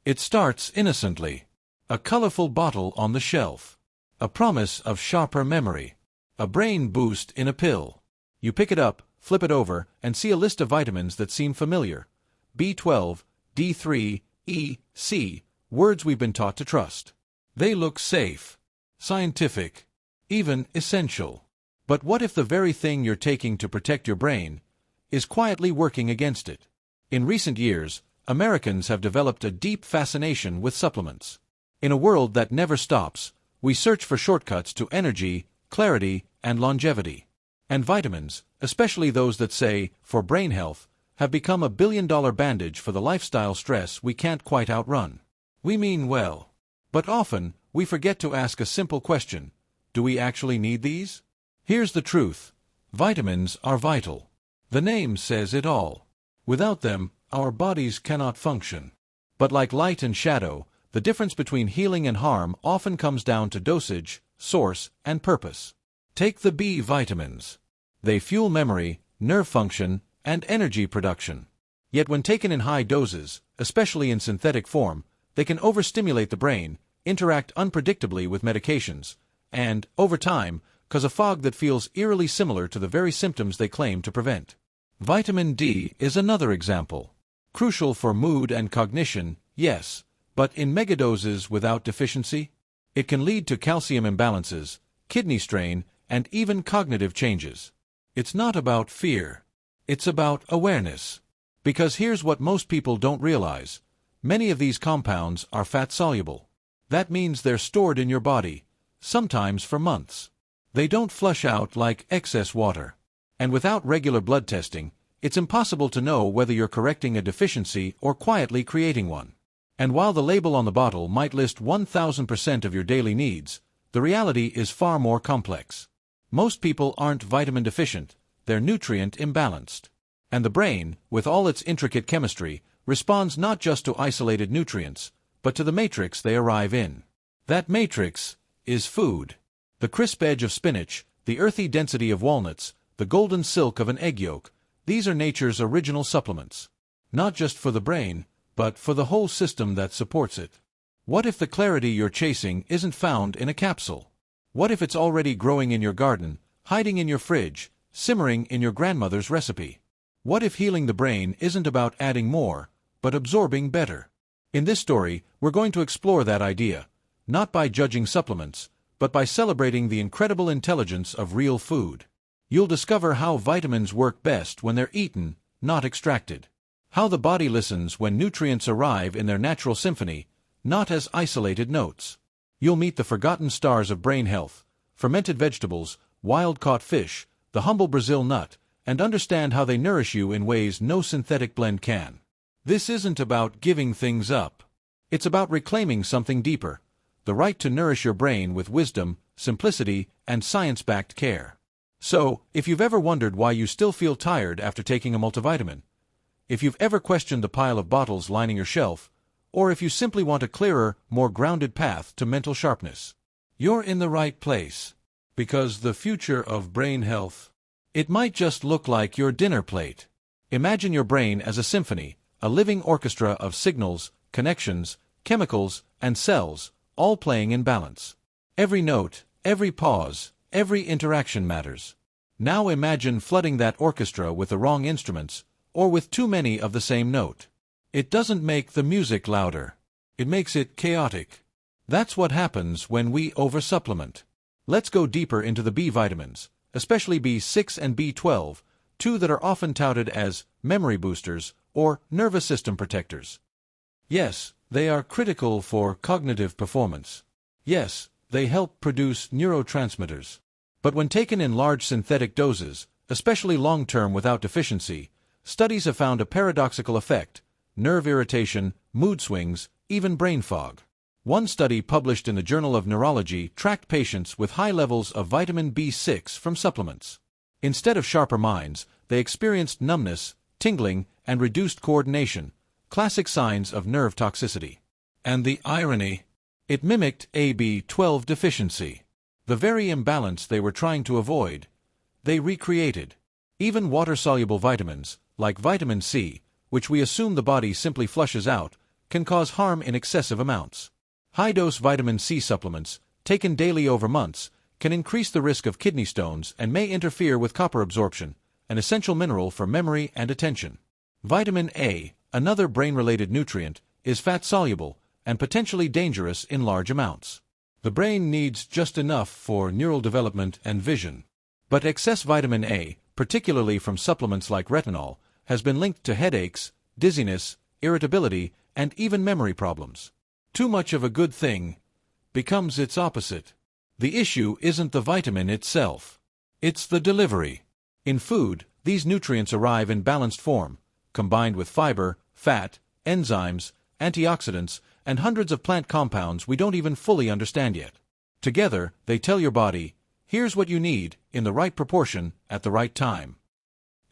It starts innocently. A colorful bottle on the shelf. A promise of sharper memory. A brain boost in a pill. You pick it up, flip it over, and see a list of vitamins that seem familiar. B12, D3, E, C, words we've been taught to trust. They look safe, scientific, even essential. But what if the very thing you're taking to protect your brain is quietly working against it? In recent years, Americans have developed a deep fascination with supplements. In a world that never stops, we search for shortcuts to energy, clarity, and longevity. And vitamins, especially those that say, for brain health, have become a billion-dollar bandage for the lifestyle stress we can't quite outrun. We mean well. But often, we forget to ask a simple question: do we actually need these? Here's the truth. Vitamins are vital. The name says it all. Without them, our bodies cannot function. But like light and shadow, the difference between healing and harm often comes down to dosage, source, and purpose. Take the B vitamins. They fuel memory, nerve function, and energy production. Yet when taken in high doses, especially in synthetic form, they can overstimulate the brain, interact unpredictably with medications, and, over time, cause a fog that feels eerily similar to the very symptoms they claim to prevent. Vitamin D is another example. Crucial for mood and cognition, yes, but in megadoses without deficiency? It can lead to calcium imbalances, kidney strain, and even cognitive changes. It's not about fear. It's about awareness. Because here's what most people don't realize. Many of these compounds are fat-soluble. That means they're stored in your body, sometimes for months. They don't flush out like excess water. And without regular blood testing, it's impossible to know whether you're correcting a deficiency or quietly creating one. And while the label on the bottle might list 1000% of your daily needs, the reality is far more complex. Most people aren't vitamin deficient, they're nutrient imbalanced. And the brain, with all its intricate chemistry, responds not just to isolated nutrients, but to the matrix they arrive in. That matrix is food. The crisp edge of spinach, the earthy density of walnuts, the golden silk of an egg yolk, these are nature's original supplements. Not just for the brain, but for the whole system that supports it. What if the clarity you're chasing isn't found in a capsule? What if it's already growing in your garden, hiding in your fridge, simmering in your grandmother's recipe? What if healing the brain isn't about adding more, but absorbing better? In this story, we're going to explore that idea, not by judging supplements, but by celebrating the incredible intelligence of real food. You'll discover how vitamins work best when they're eaten, not extracted. How the body listens when nutrients arrive in their natural symphony, not as isolated notes. You'll meet the forgotten stars of brain health, fermented vegetables, wild-caught fish, the humble Brazil nut, and understand how they nourish you in ways no synthetic blend can. This isn't about giving things up. It's about reclaiming something deeper, the right to nourish your brain with wisdom, simplicity, and science-backed care. So, if you've ever wondered why you still feel tired after taking a multivitamin, if you've ever questioned the pile of bottles lining your shelf, or if you simply want a clearer, more grounded path to mental sharpness, you're in the right place. Because the future of brain health, it might just look like your dinner plate. Imagine your brain as a symphony, a living orchestra of signals, connections, chemicals, and cells, all playing in balance. Every note, every pause, every interaction matters. Now imagine flooding that orchestra with the wrong instruments, or with too many of the same note. It doesn't make the music louder. It makes it chaotic. That's what happens when we oversupplement. Let's go deeper into the B vitamins, especially B6 and B12, two that are often touted as memory boosters or nervous system protectors. Yes, they are critical for cognitive performance. Yes, they help produce neurotransmitters. But when taken in large synthetic doses, especially long-term without deficiency, studies have found a paradoxical effect: nerve irritation, mood swings, even brain fog. One study published in the Journal of Neurology tracked patients with high levels of vitamin B6 from supplements. Instead of sharper minds, they experienced numbness, tingling, and reduced coordination, classic signs of nerve toxicity. And the irony? It mimicked a B12 deficiency. The very imbalance they were trying to avoid, they recreated. Even water-soluble vitamins, like vitamin C, which we assume the body simply flushes out, can cause harm in excessive amounts. High-dose vitamin C supplements, taken daily over months, can increase the risk of kidney stones and may interfere with copper absorption, an essential mineral for memory and attention. Vitamin A, another brain-related nutrient, is fat-soluble and potentially dangerous in large amounts. The brain needs just enough for neural development and vision. But excess vitamin A, particularly from supplements like retinol, has been linked to headaches, dizziness, irritability, and even memory problems. Too much of a good thing becomes its opposite. The issue isn't the vitamin itself. It's the delivery. In food, these nutrients arrive in balanced form, combined with fiber, fat, enzymes, antioxidants, and hundreds of plant compounds we don't even fully understand yet. Together, they tell your body, here's what you need, in the right proportion, at the right time.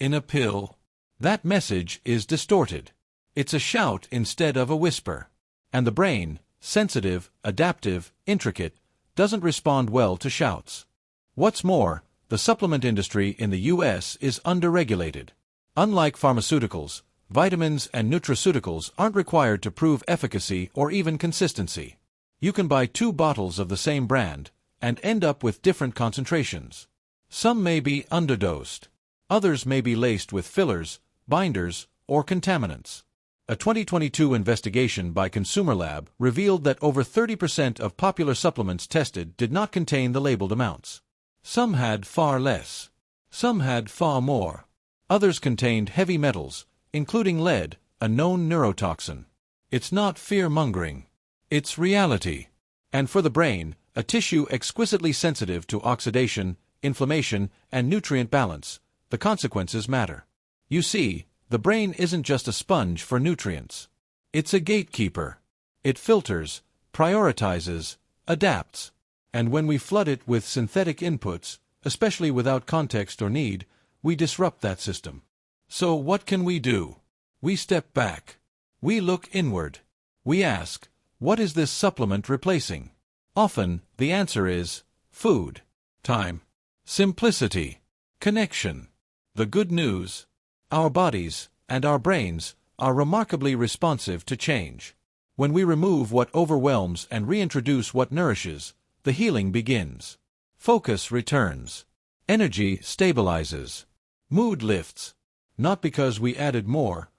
In a pill, that message is distorted. It's a shout instead of a whisper. And the brain, sensitive, adaptive, intricate, doesn't respond well to shouts. What's more, the supplement industry in the U.S. is underregulated. Unlike pharmaceuticals, vitamins and nutraceuticals aren't required to prove efficacy or even consistency. You can buy 2 bottles of the same brand and end up with different concentrations. Some may be underdosed. Others may be laced with fillers, binders, or contaminants. A 2022 investigation by Consumer Lab revealed that over 30% of popular supplements tested did not contain the labeled amounts. Some had far less. Some had far more. Others contained heavy metals, including lead, a known neurotoxin. It's not fear-mongering. It's reality. And for the brain, a tissue exquisitely sensitive to oxidation, inflammation, and nutrient balance, the consequences matter. You see, the brain isn't just a sponge for nutrients. It's a gatekeeper. It filters, prioritizes, adapts. And when we flood it with synthetic inputs, especially without context or need, we disrupt that system. So what can we do? We step back. We look inward. We ask, what is this supplement replacing? Often, the answer is food, time, simplicity, connection. The good news: our bodies and our brains are remarkably responsive to change. When we remove what overwhelms and reintroduce what nourishes, the healing begins. Focus returns. Energy stabilizes. Mood lifts. Not because we added more,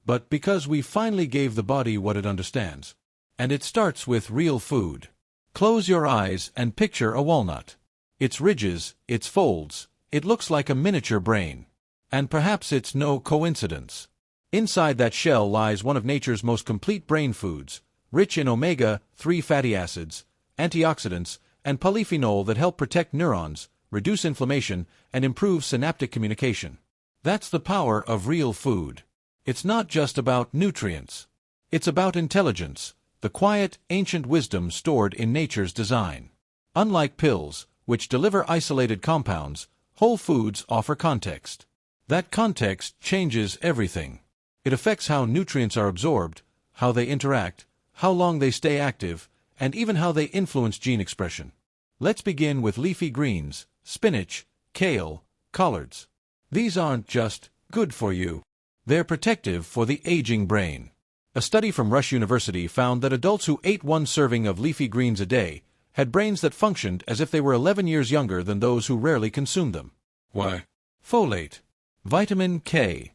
but because we finally gave the body what it understands. And it starts with real food. Close your eyes and picture a walnut. Its ridges, its folds, it looks like a miniature brain. And perhaps it's no coincidence. Inside that shell lies one of nature's most complete brain foods, rich in omega-3 fatty acids, antioxidants, and polyphenol that help protect neurons, reduce inflammation, and improve synaptic communication. That's the power of real food. It's not just about nutrients. It's about intelligence, the quiet, ancient wisdom stored in nature's design. Unlike pills, which deliver isolated compounds, whole foods offer context. That context changes everything. It affects how nutrients are absorbed, how they interact, how long they stay active, and even how they influence gene expression. Let's begin with leafy greens, spinach, kale, collards. These aren't just good for you. They're protective for the aging brain. A study from Rush University found that adults who ate 1 serving of leafy greens a day had brains that functioned as if they were 11 years younger than those who rarely consumed them. Why? Folate, vitamin K,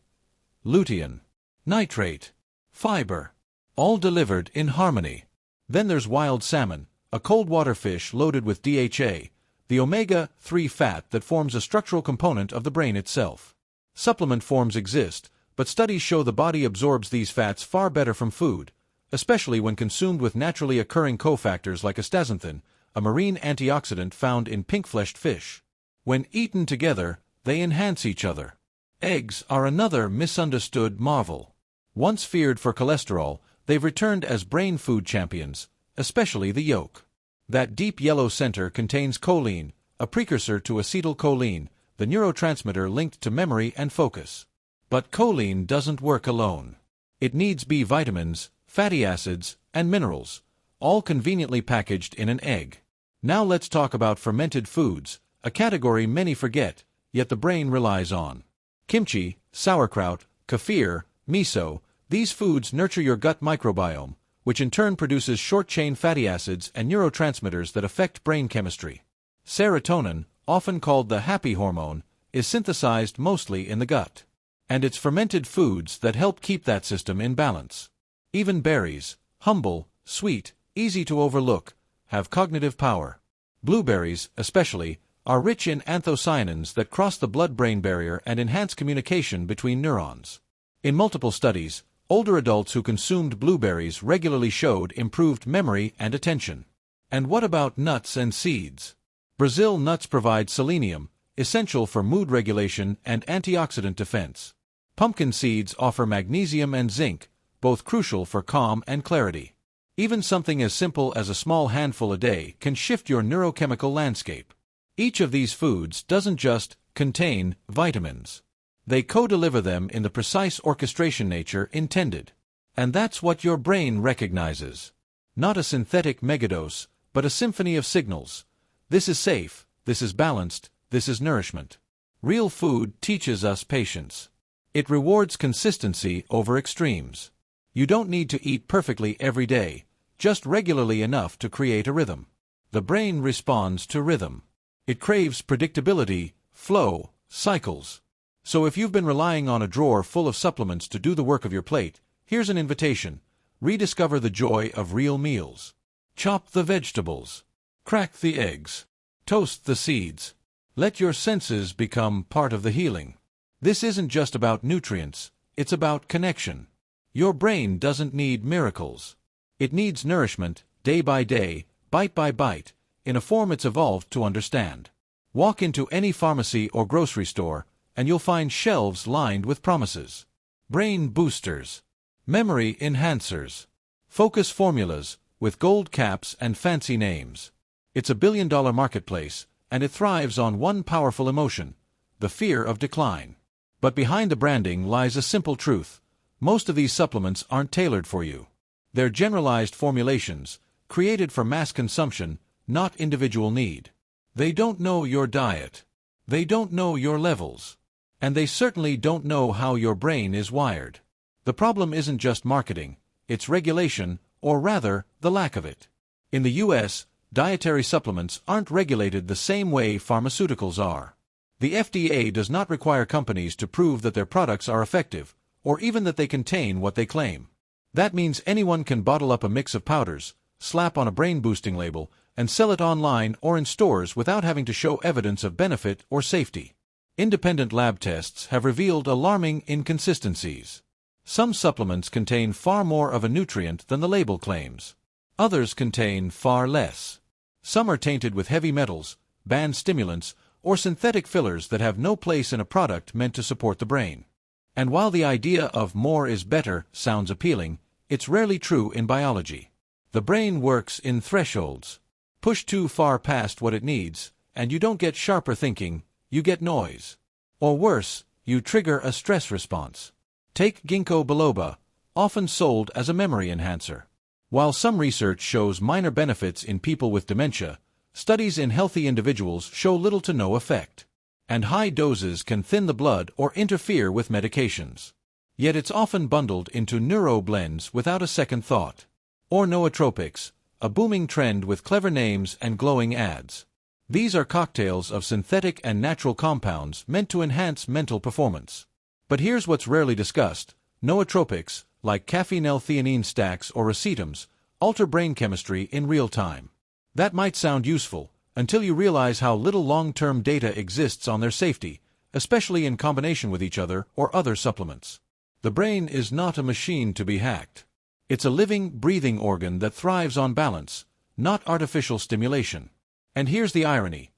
lutein, nitrate, fiber, all delivered in harmony. Then there's wild salmon, a cold water fish loaded with DHA, the omega-3 fat that forms a structural component of the brain itself. Supplement forms exist, but studies show the body absorbs these fats far better from food, especially when consumed with naturally occurring cofactors like astaxanthin, a marine antioxidant found in pink-fleshed fish. When eaten together, they enhance each other. Eggs are another misunderstood marvel. Once feared for cholesterol, they've returned as brain food champions, especially the yolk. That deep yellow center contains choline, a precursor to acetylcholine, the neurotransmitter linked to memory and focus. But choline doesn't work alone. It needs B vitamins, fatty acids, and minerals, all conveniently packaged in an egg. Now let's talk about fermented foods, a category many forget, yet the brain relies on. Kimchi, sauerkraut, kefir, miso, These foods nurture your gut microbiome, which in turn produces short-chain fatty acids and neurotransmitters that affect brain chemistry. Serotonin, often called the happy hormone, is synthesized mostly in the gut. And it's fermented foods that help keep that system in balance. Even berries, humble, sweet, easy to overlook, have cognitive power. Blueberries, especially, are rich in anthocyanins that cross the blood-brain barrier and enhance communication between neurons. In multiple studies, older adults who consumed blueberries regularly showed improved memory and attention. And what about nuts and seeds? Brazil nuts provide selenium, essential for mood regulation and antioxidant defense. Pumpkin seeds offer magnesium and zinc, both crucial for calm and clarity. Even something as simple as a small handful a day can shift your neurochemical landscape. Each of these foods doesn't just contain vitamins. They co-deliver them in the precise orchestration nature intended. And that's what your brain recognizes. Not a synthetic megadose, but a symphony of signals. This is safe, this is balanced, this is nourishment. Real food teaches us patience. It rewards consistency over extremes. You don't need to eat perfectly every day, just regularly enough to create a rhythm. The brain responds to rhythm. It craves predictability, flow, cycles. So if you've been relying on a drawer full of supplements to do the work of your plate, here's an invitation. Rediscover the joy of real meals. Chop the vegetables. Crack the eggs. Toast the seeds. Let your senses become part of the healing. This isn't just about nutrients, it's about connection. Your brain doesn't need miracles. It needs nourishment, day by day, bite by bite, in a form it's evolved to understand. Walk into any pharmacy or grocery store, and you'll find shelves lined with promises. Brain boosters. Memory enhancers. Focus formulas, with gold caps and fancy names. It's $1 billion marketplace, and it thrives on one powerful emotion, the fear of decline. But behind the branding lies a simple truth. Most of these supplements aren't tailored for you. They're generalized formulations, created for mass consumption, not individual need. They don't know your diet. They don't know your levels. And they certainly don't know how your brain is wired. The problem isn't just marketing, it's regulation, or rather, the lack of it. In the US, dietary supplements aren't regulated the same way pharmaceuticals are. The FDA does not require companies to prove that their products are effective, or even that they contain what they claim. That means anyone can bottle up a mix of powders, slap on a brain-boosting label, and sell it online or in stores without having to show evidence of benefit or safety. Independent lab tests have revealed alarming inconsistencies. Some supplements contain far more of a nutrient than the label claims. Others contain far less. Some are tainted with heavy metals, banned stimulants, or synthetic fillers that have no place in a product meant to support the brain. And while the idea of more is better sounds appealing, it's rarely true in biology. The brain works in thresholds. Push too far past what it needs, and you don't get sharper thinking, you get noise. Or worse, you trigger a stress response. Take ginkgo biloba, often sold as a memory enhancer. While some research shows minor benefits in people with dementia, studies in healthy individuals show little to no effect. And high doses can thin the blood or interfere with medications. Yet it's often bundled into neuro blends without a second thought. Or nootropics, a booming trend with clever names and glowing ads. These are cocktails of synthetic and natural compounds meant to enhance mental performance. But here's what's rarely discussed. Nootropics, like caffeine-L-theanine stacks or racetams, alter brain chemistry in real time. That might sound useful, until you realize how little long-term data exists on their safety, especially in combination with each other or other supplements. The brain is not a machine to be hacked. It's a living, breathing organ that thrives on balance, not artificial stimulation. And here's the irony.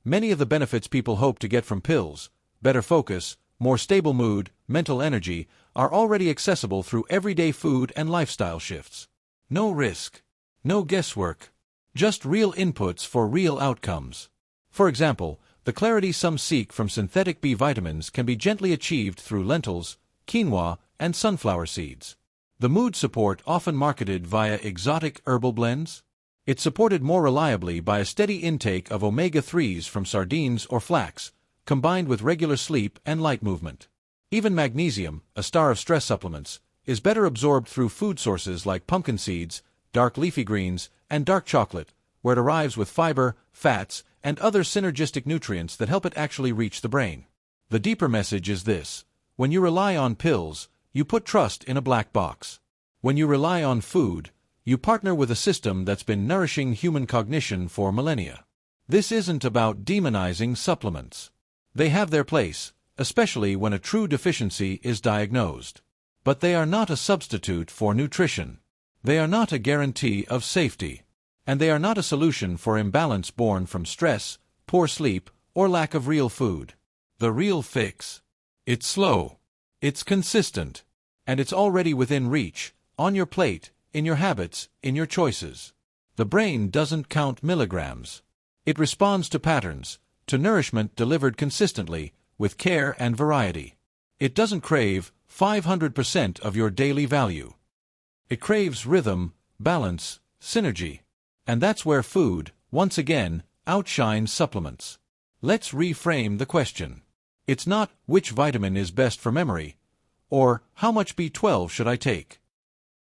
Many of the benefits people hope to get from pills, better focus, more stable mood, mental energy, are already accessible through everyday food and lifestyle shifts. No risk. No guesswork. Just real inputs for real outcomes. For example, the clarity some seek from synthetic B vitamins can be gently achieved through lentils, quinoa, and sunflower seeds. The mood support often marketed via exotic herbal blends? It's supported more reliably by a steady intake of omega-3s from sardines or flax, combined with regular sleep and light movement. Even magnesium, a star of stress supplements, is better absorbed through food sources like pumpkin seeds, dark leafy greens, and dark chocolate, where it arrives with fiber, fats, and other synergistic nutrients that help it actually reach the brain. The deeper message is this: when you rely on pills, you put trust in a black box. When you rely on food, you partner with a system that's been nourishing human cognition for millennia. This isn't about demonizing supplements. They have their place, especially when a true deficiency is diagnosed. But they are not a substitute for nutrition. They are not a guarantee of safety. And they are not a solution for imbalance born from stress, poor sleep, or lack of real food. The real fix. It's slow. It's consistent. And it's already within reach, on your plate, in your habits, in your choices. The brain doesn't count milligrams. It responds to patterns, to nourishment delivered consistently, with care and variety. It doesn't crave 500% of your daily value. It craves rhythm, balance, synergy. And that's where food, once again, outshines supplements. Let's reframe the question. It's not which vitamin is best for memory, or how much B12 should I take.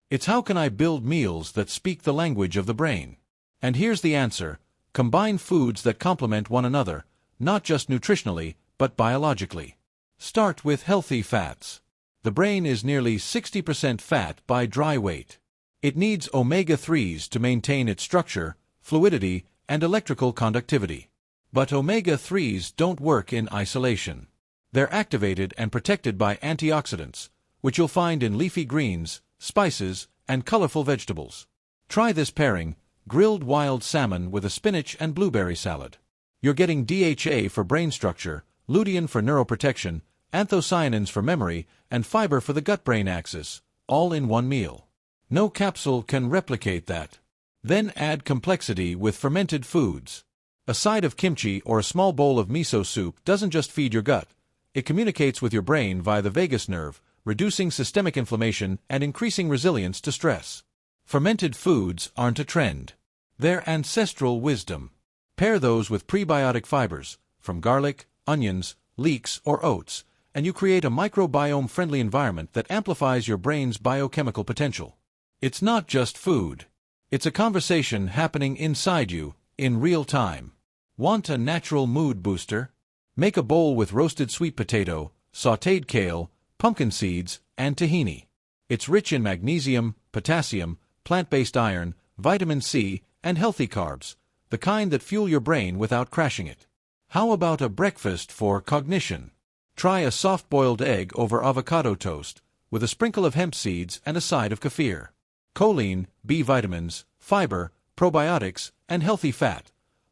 It's how can I build meals that speak the language of the brain. And here's the answer: combine foods that complement one another, not just nutritionally, but biologically. Start with healthy fats. The brain is nearly 60% fat by dry weight. It needs omega-3s to maintain its structure, fluidity, and electrical conductivity. But omega-3s don't work in isolation. They're activated and protected by antioxidants, which you'll find in leafy greens, spices, and colorful vegetables. Try this pairing: grilled wild salmon with a spinach and blueberry salad. You're getting DHA for brain structure, lutein for neuroprotection, anthocyanins for memory, and fiber for the gut-brain axis, all in one meal. No capsule can replicate that. Then add complexity with fermented foods. A side of kimchi or a small bowl of miso soup doesn't just feed your gut. It communicates with your brain via the vagus nerve, reducing systemic inflammation and increasing resilience to stress. Fermented foods aren't a trend. They're ancestral wisdom. Pair those with prebiotic fibers, from garlic, onions, leeks, or oats, and you create a microbiome-friendly environment that amplifies your brain's biochemical potential. It's not just food. It's a conversation happening inside you, in real time. Want a natural mood booster? Make a bowl with roasted sweet potato, sautéed kale, pumpkin seeds, and tahini. It's rich in magnesium, potassium, plant-based iron, vitamin C, and healthy carbs, the kind that fuel your brain without crashing it. How about a breakfast for cognition? Try a soft-boiled egg over avocado toast, with a sprinkle of hemp seeds and a side of kefir. Choline, B vitamins, fiber, probiotics, and healthy fat,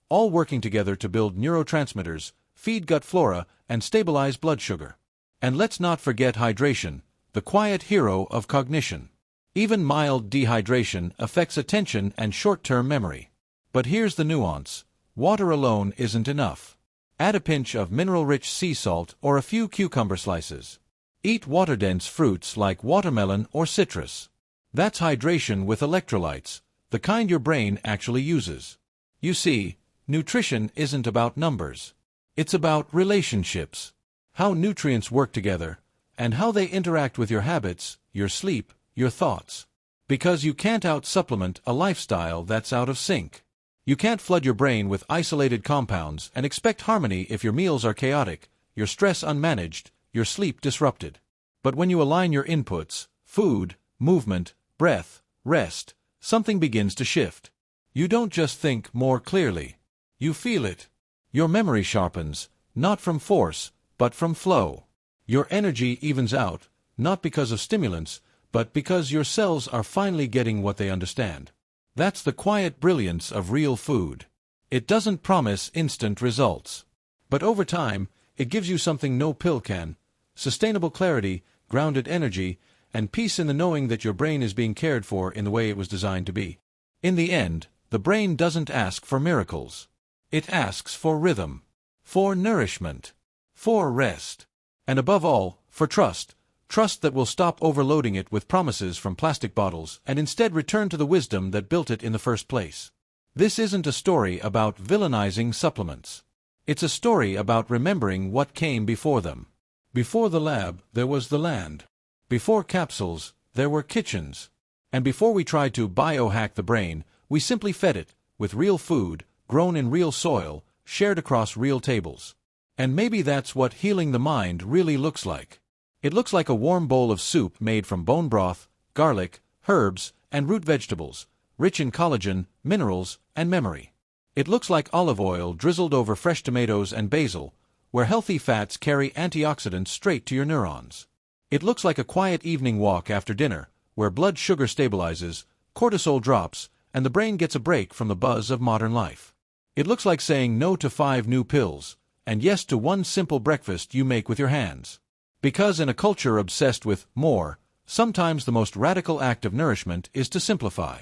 all working together to build neurotransmitters, feed gut flora, and stabilize blood sugar. And let's not forget hydration, the quiet hero of cognition. Even mild dehydration affects attention and short-term memory. But here's the nuance: water alone isn't enough. Add a pinch of mineral-rich sea salt or a few cucumber slices. Eat water-dense fruits like watermelon or citrus. That's hydration with electrolytes, the kind your brain actually uses. You see, nutrition isn't about numbers. It's about relationships. How nutrients work together, and how they interact with your habits, your sleep, your thoughts. Because you can't out-supplement a lifestyle that's out of sync. You can't flood your brain with isolated compounds and expect harmony if your meals are chaotic, your stress unmanaged, your sleep disrupted. But when you align your inputs, food, movement, breath, rest, something begins to shift. You don't just think more clearly. You feel it. Your memory sharpens, not from force, but from flow. Your energy evens out, not because of stimulants, but because your cells are finally getting what they understand. That's the quiet brilliance of real food. It doesn't promise instant results. But over time, it gives you something no pill can: sustainable clarity, grounded energy, and peace in the knowing that your brain is being cared for in the way it was designed to be. In the end, the brain doesn't ask for miracles. It asks for rhythm, for nourishment, for rest, and above all, for trust. Trust that will stop overloading it with promises from plastic bottles and instead return to the wisdom that built it in the first place. This isn't a story about villainizing supplements. It's a story about remembering what came before them. Before the lab, there was the land. Before capsules, there were kitchens. And before we tried to biohack the brain, we simply fed it with real food, grown in real soil, shared across real tables. And maybe that's what healing the mind really looks like. It looks like a warm bowl of soup made from bone broth, garlic, herbs, and root vegetables, rich in collagen, minerals, and memory. It looks like olive oil drizzled over fresh tomatoes and basil, where healthy fats carry antioxidants straight to your neurons. It looks like a quiet evening walk after dinner, where blood sugar stabilizes, cortisol drops, and the brain gets a break from the buzz of modern life. It looks like saying no to 5 new pills, and yes to one simple breakfast you make with your hands. Because in a culture obsessed with more, sometimes the most radical act of nourishment is to simplify.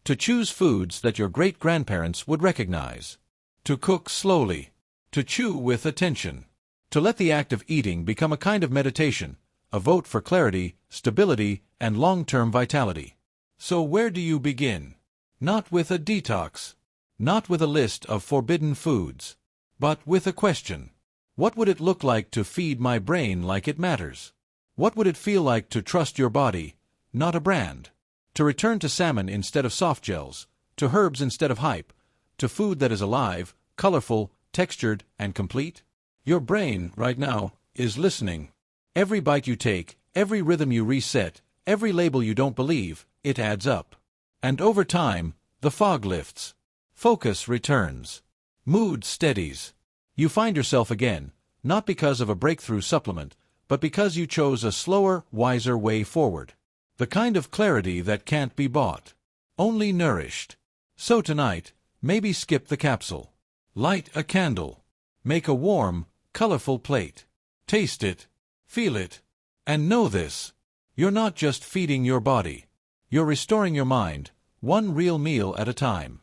To choose foods that your great-grandparents would recognize. To cook slowly. To chew with attention. To let the act of eating become a kind of meditation, a vote for clarity, stability, and long-term vitality. So where do you begin? Not with a detox. Not with a list of forbidden foods. But with a question. What would it look like to feed my brain like it matters? What would it feel like to trust your body, not a brand? To return to salmon instead of soft gels, to herbs instead of hype, to food that is alive, colorful, textured, and complete? Your brain, right now, is listening. Every bite you take, every rhythm you reset, every label you don't believe, it adds up. And over time, the fog lifts. Focus returns. Mood steadies. You find yourself again, not because of a breakthrough supplement, but because you chose a slower, wiser way forward. The kind of clarity that can't be bought. Only nourished. So tonight, maybe skip the capsule. Light a candle. Make a warm, colorful plate. Taste it. Feel it. And know this. You're not just feeding your body. You're restoring your mind, one real meal at a time.